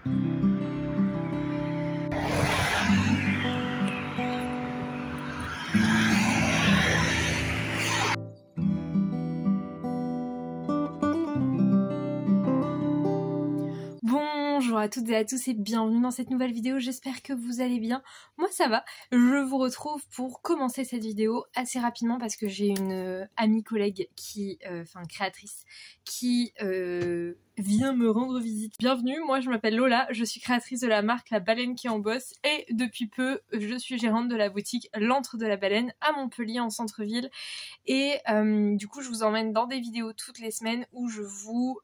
Bonjour à toutes et à tous et bienvenue dans cette nouvelle vidéo, j'espère que vous allez bien. Moi ça va, je vous retrouve pour commencer cette vidéo assez rapidement parce que j'ai une amie collègue qui, créatrice, qui vient me rendre visite. Bienvenue, moi je m'appelle Lola, je suis créatrice de la marque La Baleine qui en bosse et depuis peu je suis gérante de la boutique L'Antre de la Baleine à Montpellier en centre-ville et du coup je vous emmène dans des vidéos toutes les semaines où je vous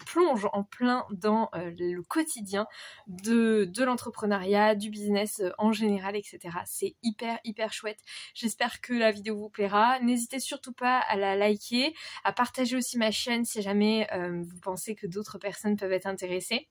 plonge en plein dans le quotidien de l'entrepreneuriat, du business en général, etc. C'est hyper chouette. J'espère que la vidéo vous plaira. N'hésitez surtout pas à la liker, à partager aussi ma chaîne si jamais vous pensez que d'autres personnes peuvent être intéressées.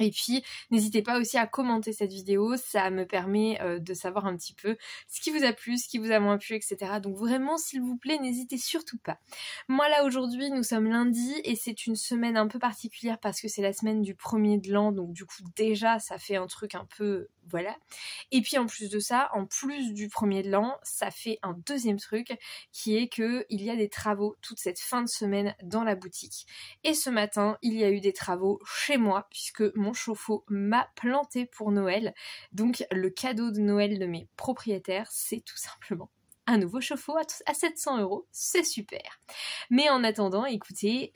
Et puis, n'hésitez pas aussi à commenter cette vidéo, ça me permet de savoir un petit peu ce qui vous a plu, ce qui vous a moins plu, etc. Donc vraiment, s'il vous plaît, n'hésitez surtout pas. Moi là, aujourd'hui, nous sommes lundi et c'est une semaine un peu particulière parce que c'est la semaine du 1er de l'an, donc du coup déjà, ça fait un truc un peu... voilà. Et puis en plus de ça, en plus du 1er de l'an, ça fait un deuxième truc qui est que il y a des travaux toute cette fin de semaine dans la boutique. Et ce matin, il y a eu des travaux chez moi puisque mon chauffe-eau m'a planté pour Noël. Donc le cadeau de Noël de mes propriétaires, c'est tout simplement un nouveau chauffe-eau à 700 €. C'est super. Mais en attendant, écoutez,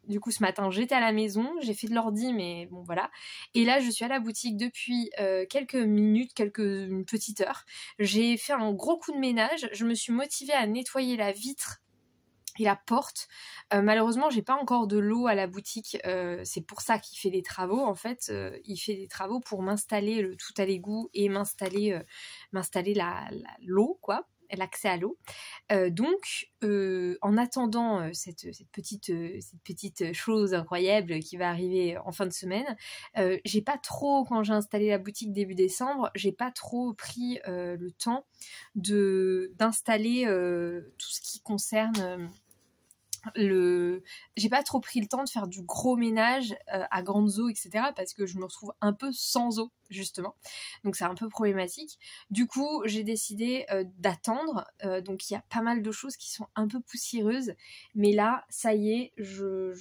du coup, ce matin, j'étais à la maison, j'ai fait de l'ordi, mais bon, voilà. Et là, je suis à la boutique depuis quelques minutes, une petite heure. J'ai fait un gros coup de ménage. Je me suis motivée à nettoyer la vitre et la porte. Malheureusement, j'ai pas encore de l'eau à la boutique. C'est pour ça qu'il fait des travaux. En fait, il fait des travaux pour m'installer le tout à l'égout et m'installer l'eau, quoi. L'accès à l'eau. Donc, en attendant cette petite chose incroyable qui va arriver en fin de semaine, j'ai pas trop, quand j'ai installé la boutique début décembre, j'ai pas trop pris le temps d'installer tout ce qui concerne... j'ai pas trop pris le temps de faire du gros ménage à grandes eaux, etc. parce que je me retrouve un peu sans eau, justement. Donc c'est un peu problématique. Du coup, j'ai décidé d'attendre. Donc il y a pas mal de choses qui sont un peu poussiéreuses. Mais là, ça y est, je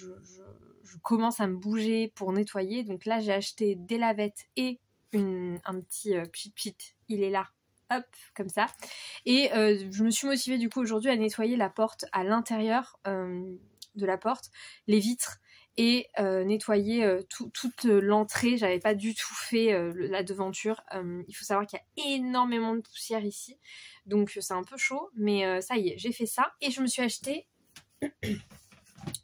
commence à me bouger pour nettoyer. Donc là, j'ai acheté des lavettes et un petit pchit, il est là. Hop, comme ça. Et je me suis motivée du coup aujourd'hui à nettoyer la porte à l'intérieur de la porte, les vitres et nettoyer toute l'entrée. J'avais pas du tout fait la devanture. Il faut savoir qu'il y a énormément de poussière ici, donc c'est un peu chaud, mais ça y est, j'ai fait ça et je me suis acheté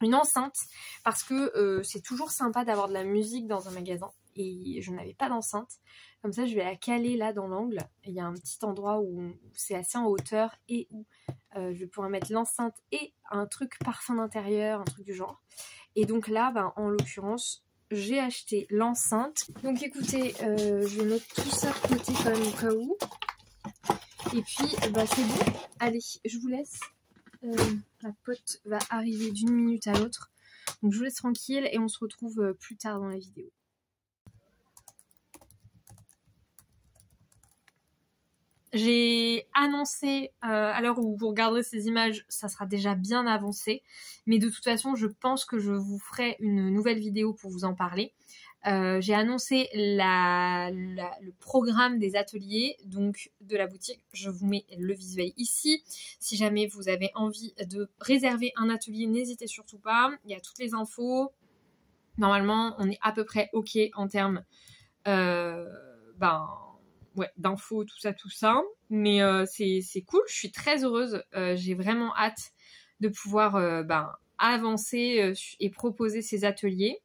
une enceinte parce que c'est toujours sympa d'avoir de la musique dans un magasin et je n'avais pas d'enceinte. Comme ça, je vais la caler là dans l'angle. Il y a un petit endroit où c'est assez en hauteur et où je vais pouvoir mettre l'enceinte et un truc parfum d'intérieur, un truc du genre. Et donc là, en l'occurrence, j'ai acheté l'enceinte. Donc écoutez, je vais mettre tout ça de côté quand même au cas où. Et puis, c'est bon. Allez, je vous laisse. La pote va arriver d'une minute à l'autre. Donc je vous laisse tranquille et on se retrouve plus tard dans la vidéo. J'ai annoncé, à l'heure où vous regarderez ces images, ça sera déjà bien avancé. Mais de toute façon, je pense que je vous ferai une nouvelle vidéo pour vous en parler. J'ai annoncé le programme des ateliers, donc de la boutique. Je vous mets le visuel ici. Si jamais vous avez envie de réserver un atelier, n'hésitez surtout pas. Il y a toutes les infos. Normalement, on est à peu près OK en termes... d'infos, tout ça. Mais c'est cool, je suis très heureuse. J'ai vraiment hâte de pouvoir avancer et proposer ces ateliers.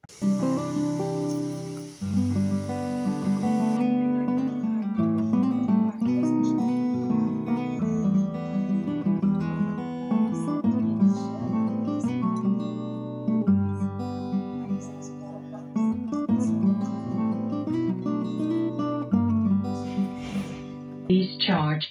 Please charge.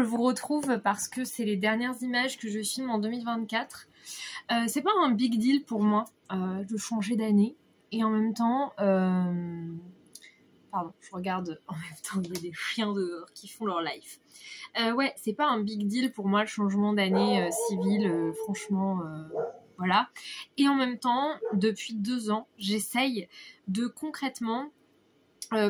je vous retrouve parce que c'est les dernières images que je filme en 2024. C'est pas un big deal pour moi de changer d'année. Et en même temps... Pardon, je regarde en même temps, il y a des chiens dehors qui font leur life. Ouais, c'est pas un big deal pour moi le changement d'année civile, franchement, voilà. Et en même temps, depuis 2 ans, j'essaye de concrètement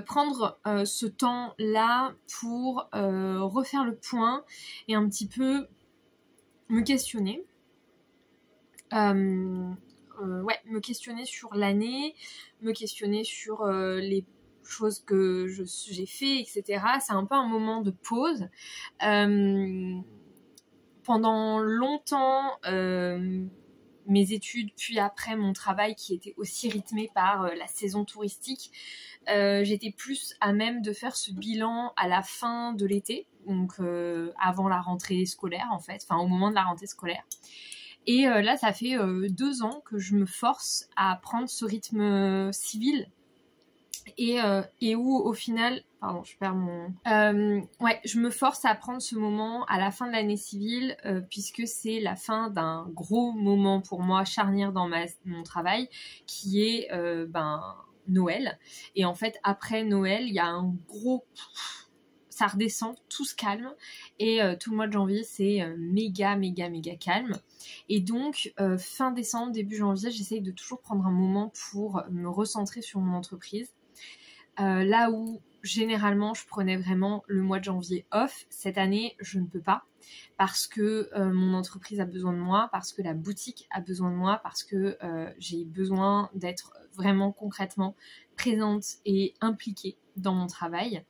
prendre ce temps-là pour refaire le point et un petit peu me questionner. Me questionner sur l'année, me questionner sur les choses que j'ai fait, etc. C'est un peu un moment de pause. Pendant longtemps, mes études, puis après mon travail qui était aussi rythmé par la saison touristique, j'étais plus à même de faire ce bilan à la fin de l'été, donc avant la rentrée scolaire en fait, enfin au moment de la rentrée scolaire. Et là, ça fait 2 ans que je me force à prendre ce rythme civil et où au final, pardon, je perds mon... je me force à prendre ce moment à la fin de l'année civile puisque c'est la fin d'un gros moment pour moi charnière dans mon travail qui est Noël. Et en fait, après Noël, il y a un gros... Ça redescend, tout se calme et tout le mois de janvier c'est méga calme et donc fin décembre, début janvier, j'essaye de toujours prendre un moment pour me recentrer sur mon entreprise. Là où généralement je prenais vraiment le mois de janvier off, cette année je ne peux pas parce que mon entreprise a besoin de moi, parce que la boutique a besoin de moi, parce que j'ai besoin d'être vraiment concrètement présente et impliquée dans mon travail.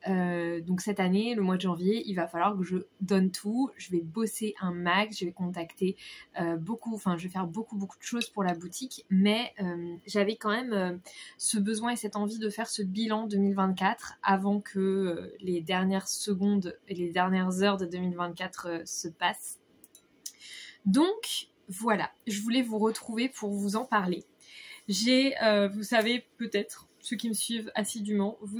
Donc cette année, le mois de janvier, il va falloir que je donne tout. Je vais bosser un max, je vais contacter je vais faire beaucoup de choses pour la boutique, mais j'avais quand même ce besoin et cette envie de faire ce bilan 2024 avant que les dernières secondes et les dernières heures de 2024 se passent. Donc voilà, je voulais vous retrouver pour vous en parler. Vous savez peut-être, ceux qui me suivent assidûment, vous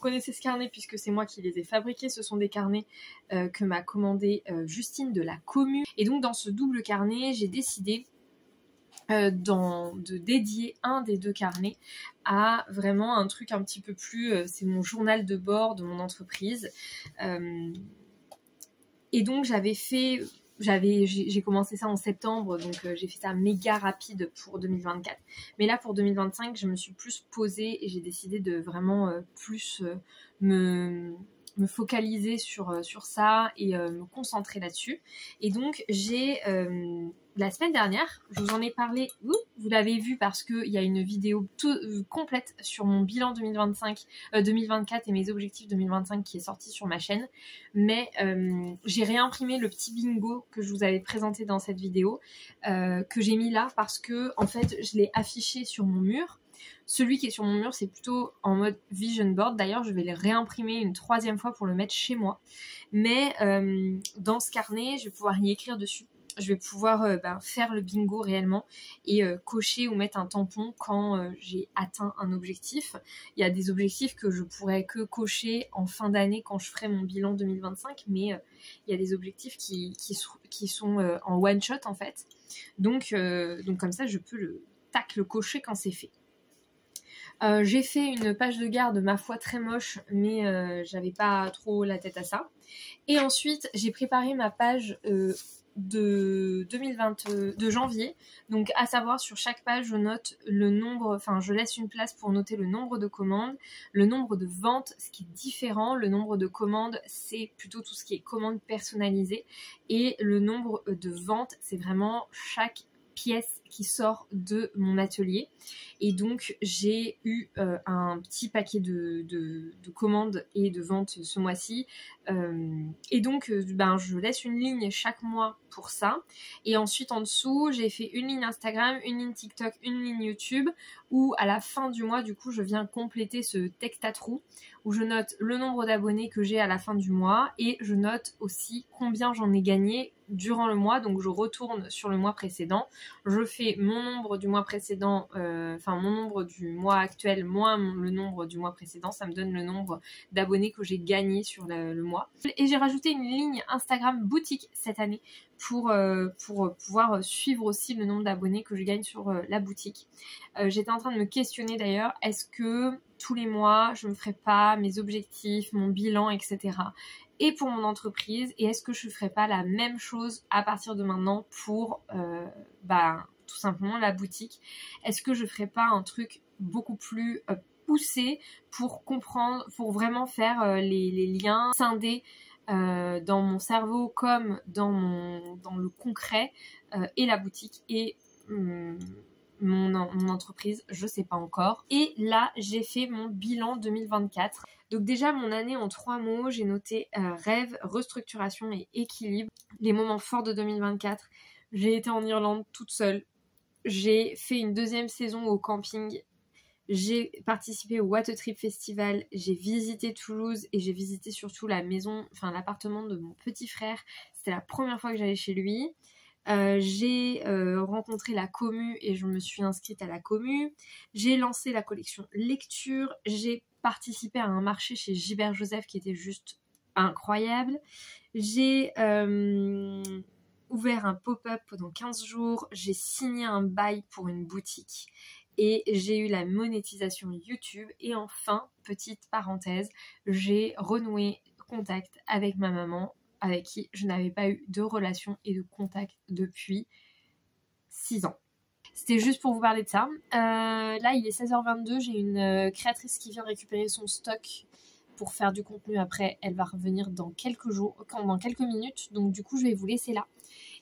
connaissez ce carnet puisque c'est moi qui les ai fabriqués. Ce sont des carnets que m'a commandé Justine de la Commu. Et donc dans ce double carnet, j'ai décidé de dédier un des 2 carnets à vraiment un truc un petit peu plus... c'est mon journal de bord de mon entreprise. Et donc j'ai commencé ça en septembre, donc j'ai fait ça méga rapide pour 2024. Mais là, pour 2025, je me suis plus posée et j'ai décidé de vraiment plus me focaliser sur ça et me concentrer là-dessus. Et donc, j'ai... la semaine dernière, je vous en ai parlé, vous l'avez vu parce qu'il y a une vidéo complète sur mon bilan 2024 et mes objectifs 2025 qui est sortie sur ma chaîne. Mais j'ai réimprimé le petit bingo que je vous avais présenté dans cette vidéo, que j'ai mis là parce que en fait, je l'ai affiché sur mon mur. Celui qui est sur mon mur, c'est plutôt en mode vision board. D'ailleurs, je vais les réimprimer une 3e fois pour le mettre chez moi. Mais dans ce carnet, je vais pouvoir y écrire dessus. Je vais pouvoir faire le bingo réellement et cocher ou mettre un tampon quand j'ai atteint un objectif. Il y a des objectifs que je pourrais que cocher en fin d'année quand je ferai mon bilan 2025, mais il y a des objectifs qui sont en one shot en fait. Donc comme ça, je peux le cocher quand c'est fait. J'ai fait une page de garde, ma foi très moche, mais j'avais pas trop la tête à ça. Et ensuite, j'ai préparé ma page de janvier, donc à savoir sur chaque page je note le nombre, je laisse une place pour noter le nombre de commandes, le nombre de ventes, ce qui est différent. Le nombre de commandes c'est plutôt tout ce qui est commandes personnalisées et le nombre de ventes c'est vraiment chaque pièce qui sort de mon atelier. Et donc j'ai eu un petit paquet de commandes et de ventes ce mois-ci, et donc je laisse une ligne chaque mois pour ça. Et ensuite en dessous j'ai fait une ligne Instagram, une ligne TikTok, une ligne YouTube, où à la fin du mois du coup je viens compléter ce texte à trous où je note le nombre d'abonnés que j'ai à la fin du mois et je note aussi combien j'en ai gagné durant le mois. Donc je retourne sur le mois précédent, je fais mon nombre du mois précédent, mon nombre du mois actuel moins le nombre du mois précédent, ça me donne le nombre d'abonnés que j'ai gagné sur le mois mois. Et j'ai rajouté une ligne Instagram boutique cette année pour pouvoir suivre aussi le nombre d'abonnés que je gagne sur la boutique. J'étais en train de me questionner d'ailleurs, est-ce que tous les mois je me ferai pas mes objectifs, mon bilan, etc. et pour mon entreprise, et est-ce que je ne ferai pas la même chose à partir de maintenant pour tout simplement la boutique? Est-ce que je ne ferai pas un truc beaucoup plus poussé pour comprendre, pour vraiment faire les liens scindés dans mon cerveau comme dans le concret et la boutique et mon entreprise, je sais pas encore. Et là, j'ai fait mon bilan 2024. Donc déjà, mon année en 3 mots, j'ai noté rêve, restructuration et équilibre. Les moments forts de 2024, j'ai été en Irlande toute seule. J'ai fait une 2e saison au camping. J'ai participé au What a Trip Festival. J'ai visité Toulouse et j'ai visité surtout l'appartement de mon petit frère. C'était la première fois que j'allais chez lui. J'ai rencontré la commu et je me suis inscrite à la commu. J'ai lancé la collection lecture. J'ai participé à un marché chez Gilbert Joseph qui était juste incroyable. J'ai ouvert un pop-up pendant 15 jours. J'ai signé un bail pour une boutique. Et j'ai eu la monétisation YouTube. Et enfin, petite parenthèse, j'ai renoué contact avec ma maman, avec qui je n'avais pas eu de relation et de contact depuis 6 ans. C'était juste pour vous parler de ça. Là, il est 16h22, j'ai une créatrice qui vient récupérer son stock pour faire du contenu après. Elle va revenir dans quelques minutes, donc du coup, je vais vous laisser là.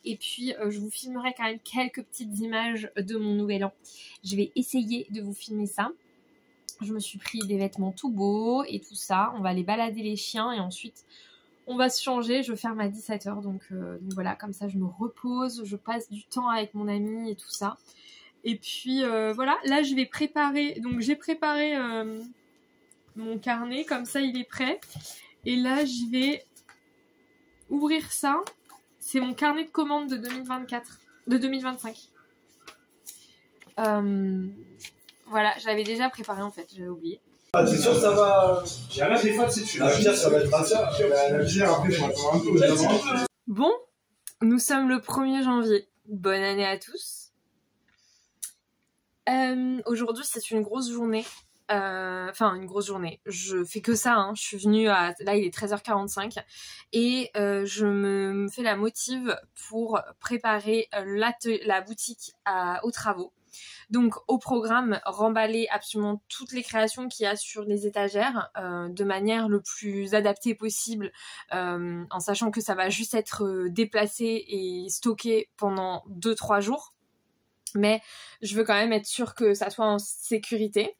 Et puis, je vous filmerai quand même quelques petites images de mon nouvel an. Je vais essayer de vous filmer ça. Je me suis pris des vêtements tout beaux et tout ça. On va aller balader les chiens et ensuite on va se changer. Je ferme à 17h, donc voilà, comme ça je me repose, je passe du temps avec mon ami et tout ça. Et puis voilà, là je vais préparer, donc j'ai préparé mon carnet, comme ça il est prêt. Et là je vais ouvrir ça. C'est mon carnet de commandes de 2025. Voilà, je l'avais déjà préparé en fait, j'avais oublié. Ah, c'est sûr, ça va. J'ai rien des fois, tu sais, La bière, ça va être ça. La bière, après, je vais attendre un peu. Bon, nous sommes le 1er janvier. Bonne année à tous. Aujourd'hui, c'est une grosse journée. Une grosse journée. Je fais que ça, hein. Je suis venue à... Là, il est 13h45. Et je me fais la motive pour préparer la boutique aux travaux. Donc au programme, remballer absolument toutes les créations qu'il y a sur les étagères de manière le plus adaptée possible, en sachant que ça va juste être déplacé et stocké pendant 2-3 jours. Mais je veux quand même être sûre que ça soit en sécurité.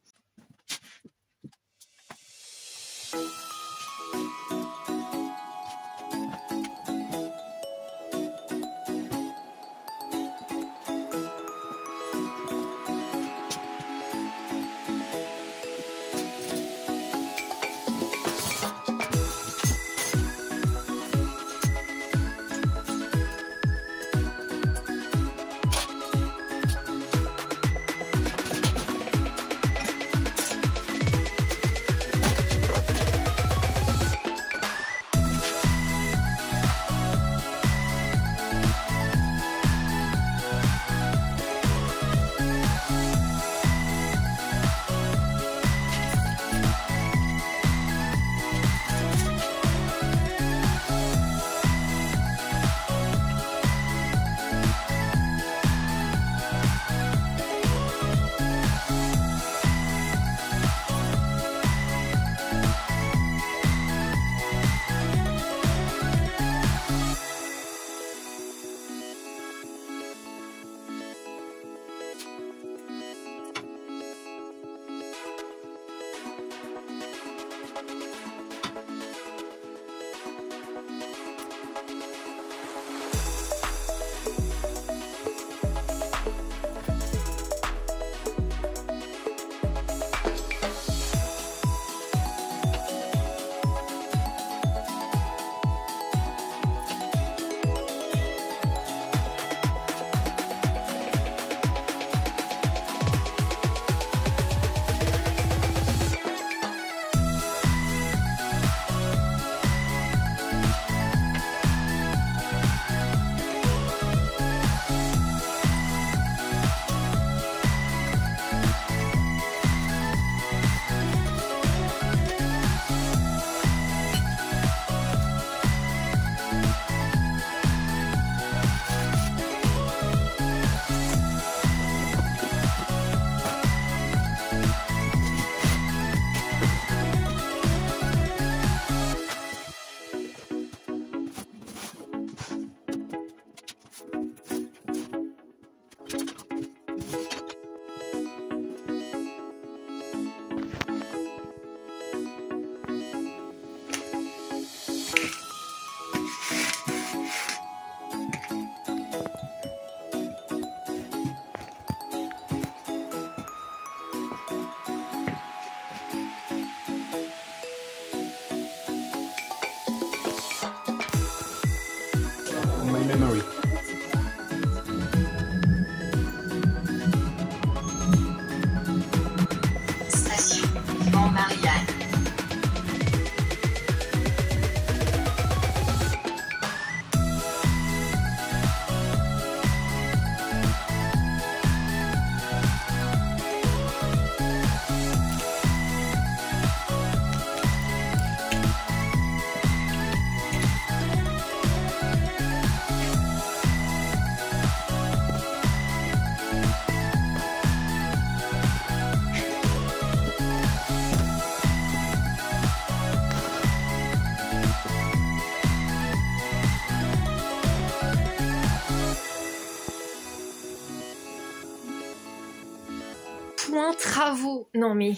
point travaux. Non mais...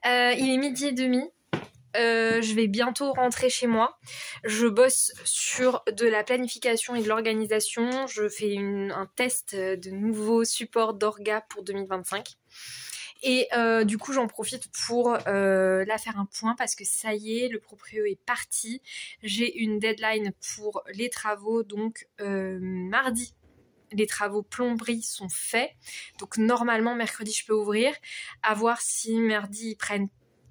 il est 12h30. Je vais bientôt rentrer chez moi. Je bosse sur de la planification et de l'organisation. Je fais un test de nouveaux supports d'orga pour 2025. Et du coup j'en profite pour là faire un point parce que ça y est, le proprio est parti. J'ai une deadline pour les travaux, donc mardi. Les travaux plomberie sont faits. Donc normalement mercredi je peux ouvrir. À voir si mardi ils prennent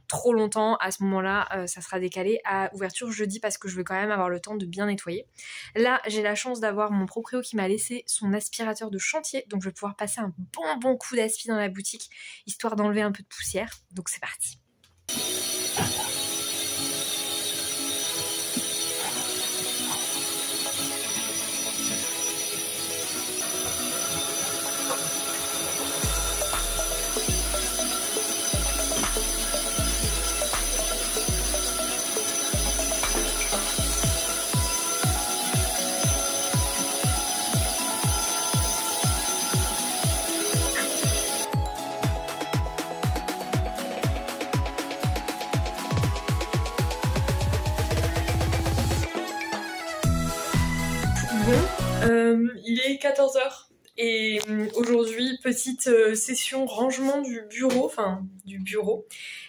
trop longtemps, à ce moment-là, ça sera décalé à ouverture jeudi parce que je veux quand même avoir le temps de bien nettoyer. Là, j'ai la chance d'avoir mon proprio qui m'a laissé son aspirateur de chantier, donc je vais pouvoir passer un bon coup d'aspi dans la boutique, histoire d'enlever un peu de poussière. Donc c'est parti. Il est 14h et aujourd'hui petite session rangement du bureau,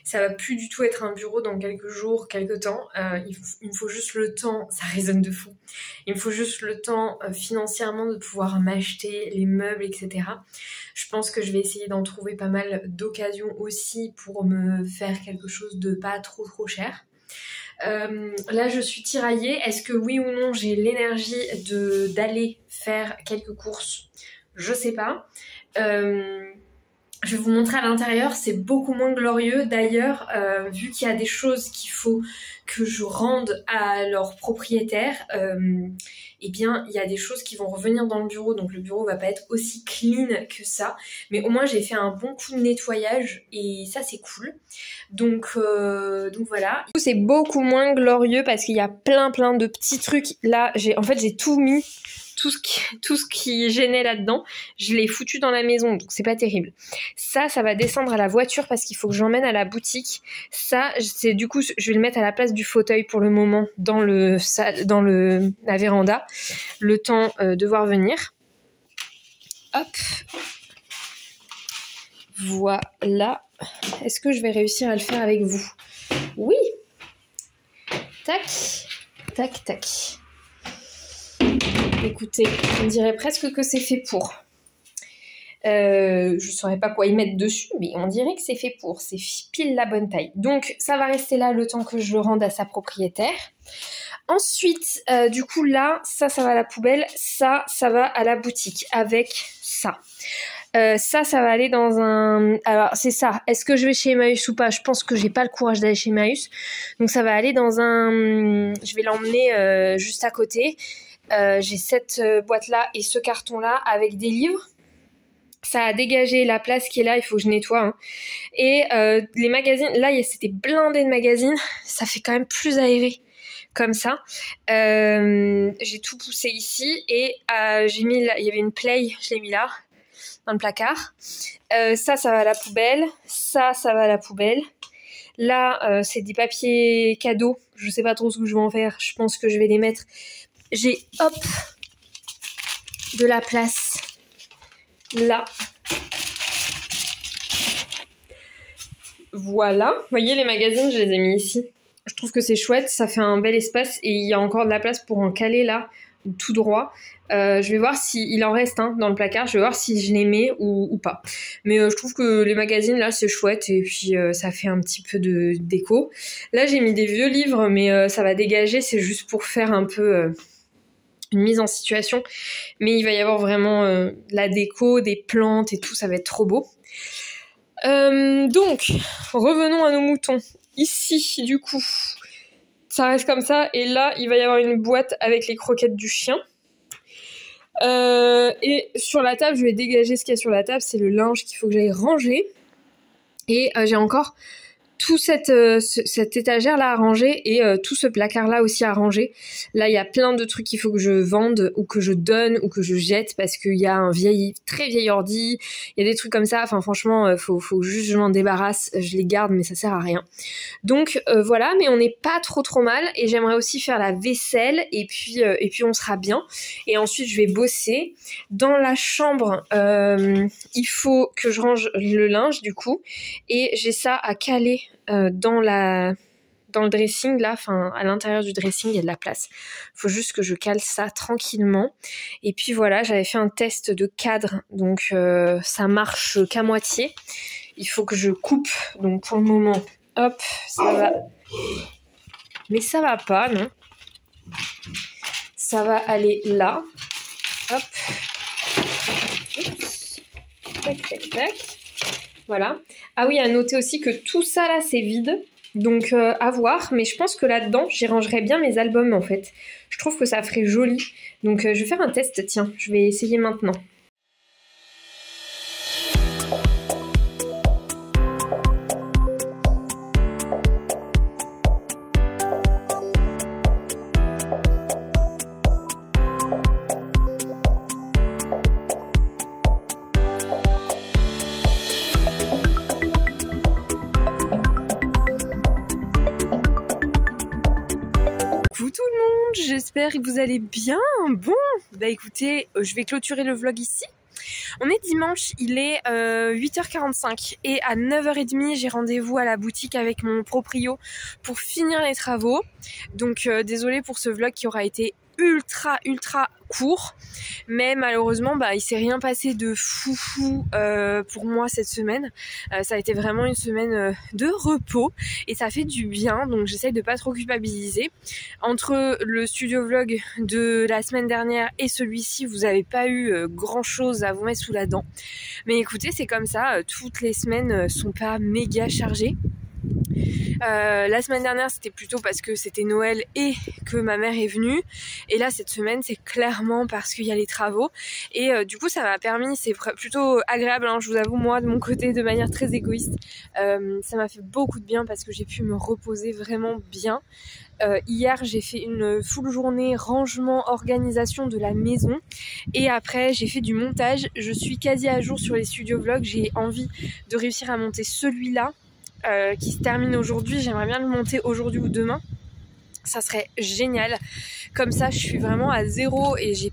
ça va plus du tout être un bureau dans quelques jours, quelques temps, il me faut juste le temps, ça résonne de fou, il me faut juste le temps financièrement de pouvoir m'acheter les meubles, etc. Je pense que je vais essayer d'en trouver pas mal d'occasions aussi pour me faire quelque chose de pas trop cher. Là je suis tiraillée, est-ce que oui ou non j'ai l'énergie d'aller faire quelques courses? Je sais pas. Je vais vous montrer à l'intérieur, c'est beaucoup moins glorieux. D'ailleurs, vu qu'il y a des choses qu'il faut que je rende à leurs propriétaires, eh bien, il y a des choses qui vont revenir dans le bureau, donc le bureau va pas être aussi clean que ça. Mais au moins, j'ai fait un bon coup de nettoyage et ça, c'est cool. Donc voilà. C'est beaucoup moins glorieux parce qu'il y a plein de petits trucs. Là, j'ai tout mis. Tout ce qui gênait là-dedans, je l'ai foutu dans la maison, donc c'est pas terrible. Ça va descendre à la voiture parce qu'il faut que j'emmène à la boutique. Ça, c'est du coup, je vais le mettre à la place du fauteuil pour le moment dans la véranda, le temps de voir venir. Hop. Voilà. Est-ce que je vais réussir à le faire avec vous? Oui. Tac, tac, tac. Écoutez, on dirait presque que c'est fait pour. Je saurais pas quoi y mettre dessus, mais on dirait que c'est fait pour. C'est pile la bonne taille. Donc, ça va rester là le temps que je le rende à sa propriétaire. Ensuite, du coup, là, ça va à la poubelle. Ça va à la boutique avec ça. Ça va aller dans un... Alors, c'est ça. Est-ce que je vais chez Emmaüs ou pas? Je pense que j'ai pas le courage d'aller chez Emmaüs. Donc, ça va aller dans un... Je vais l'emmener juste à côté. J'ai cette boîte-là et ce carton-là avec des livres. Ça a dégagé la place qui est là, il faut que je nettoie. Hein. Et les magazines, là c'était blindé de magazines, ça fait quand même plus aéré comme ça. J'ai tout poussé ici et j'ai mis là, il y avait une play, je l'ai mis là, dans le placard. Ça va à la poubelle, ça va à la poubelle. Là, c'est des papiers cadeaux, je sais pas trop ce que je vais en faire, je pense que je vais les mettre. J'ai, hop, de la place, là. Voilà, vous voyez les magazines, je les ai mis ici. Je trouve que c'est chouette, ça fait un bel espace et il y a encore de la place pour en caler là, tout droit. Je vais voir s'il en reste dans le placard, je vais voir si je les mets ou pas. Mais je trouve que les magazines là c'est chouette et puis ça fait un petit peu de déco. Là j'ai mis des vieux livres mais ça va dégager, c'est juste pour faire un peu... une mise en situation, mais il va y avoir vraiment la déco, des plantes et tout, ça va être trop beau. Donc, revenons à nos moutons. Ici, du coup, ça reste comme ça, et là, il va y avoir une boîte avec les croquettes du chien. Et sur la table, je vais dégager ce qu'il y a sur la table, c'est le linge qu'il faut que j'aille ranger. Et j'ai encore tout cette étagère là à ranger et tout ce placard là aussi à ranger. Là il y a plein de trucs qu'il faut que je vende ou que je donne ou que je jette parce qu'il y a un très vieil ordi, il y a des trucs comme ça, enfin franchement faut juste que je m'en débarrasse, je les garde mais ça sert à rien. Donc voilà, mais on n'est pas trop mal et j'aimerais aussi faire la vaisselle et puis on sera bien. Et ensuite je vais bosser. Dans la chambre il faut que je range le linge du coup et j'ai ça à caler dans le dressing là, enfin à l'intérieur du dressing il y a de la place. Faut juste que je cale ça tranquillement. Et puis voilà, j'avais fait un test de cadre, donc ça marche qu'à moitié. Il faut que je coupe, donc pour le moment, hop, ça va. Mais ça va pas, non. Ça va aller là. Hop. Oups. Tac. Voilà. Ah oui, à noter aussi que tout ça là c'est vide, donc à voir, mais je pense que là-dedans j'y rangerai bien mes albums en fait. Je trouve que ça ferait joli, donc je vais faire un test, tiens, je vais essayer maintenant. Coucou tout le monde, j'espère que vous allez bien. Bon, bah écoutez, je vais clôturer le vlog ici. On est dimanche, il est 8h45 et à 9h30 j'ai rendez-vous à la boutique avec mon proprio pour finir les travaux. Donc désolée pour ce vlog qui aura été ultra court, mais malheureusement il s'est rien passé de foufou pour moi cette semaine. Ça a été vraiment une semaine de repos et ça fait du bien, donc j'essaye de pas trop culpabiliser. Entre le studio vlog de la semaine dernière et celui-ci, vous avez pas eu grand chose à vous mettre sous la dent, mais écoutez, c'est comme ça, toutes les semaines sont pas méga chargées. La semaine dernière c'était plutôt parce que c'était Noël et que ma mère est venue, et là cette semaine c'est clairement parce qu'il y a les travaux et du coup ça m'a permis, c'est plutôt agréable hein, je vous avoue, moi de mon côté, de manière très égoïste, ça m'a fait beaucoup de bien parce que j'ai pu me reposer vraiment bien. Hier j'ai fait une full journée rangement, organisation de la maison et après j'ai fait du montage. Je suis quasi à jour sur les studio vlogs, j'ai envie de réussir à monter celui-là qui se termine aujourd'hui. J'aimerais bien le monter aujourd'hui ou demain, ça serait génial. Comme ça je suis vraiment à zéro et j'ai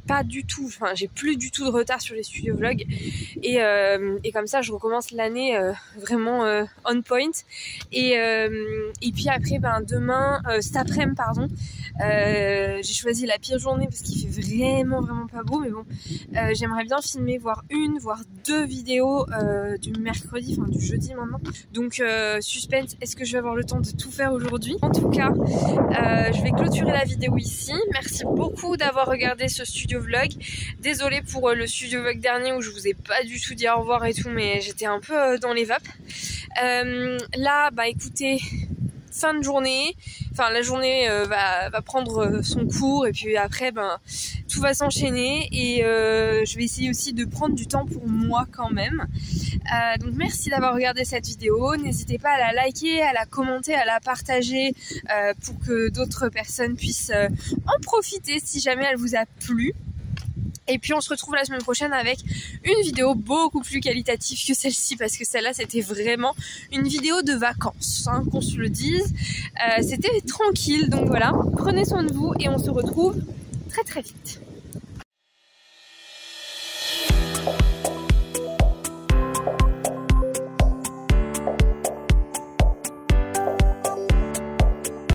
plus du tout de retard sur les studio vlogs et comme ça je recommence l'année vraiment on point et puis après demain, cet après-midi pardon, j'ai choisi la pire journée parce qu'il fait vraiment pas beau, mais bon j'aimerais bien filmer voire deux vidéos du mercredi, enfin du jeudi maintenant, donc suspense, est-ce que je vais avoir le temps de tout faire aujourd'hui? En tout cas je vais clôturer la vidéo ici. Merci beaucoup d'avoir regardé ce studio vlog. Désolée pour le studio vlog dernier où je vous ai pas du tout dit au revoir et tout, mais j'étais un peu dans les vapes. Là, écoutez, fin de journée, enfin la journée va prendre son cours et puis après tout va s'enchaîner et je vais essayer aussi de prendre du temps pour moi quand même. Donc merci d'avoir regardé cette vidéo, n'hésitez pas à la liker, à la commenter, à la partager pour que d'autres personnes puissent en profiter si jamais elle vous a plu. Et puis on se retrouve la semaine prochaine avec une vidéo beaucoup plus qualitative que celle-ci, parce que celle-là c'était vraiment une vidéo de vacances, hein, qu'on se le dise. C'était tranquille, donc voilà, prenez soin de vous et on se retrouve très vite.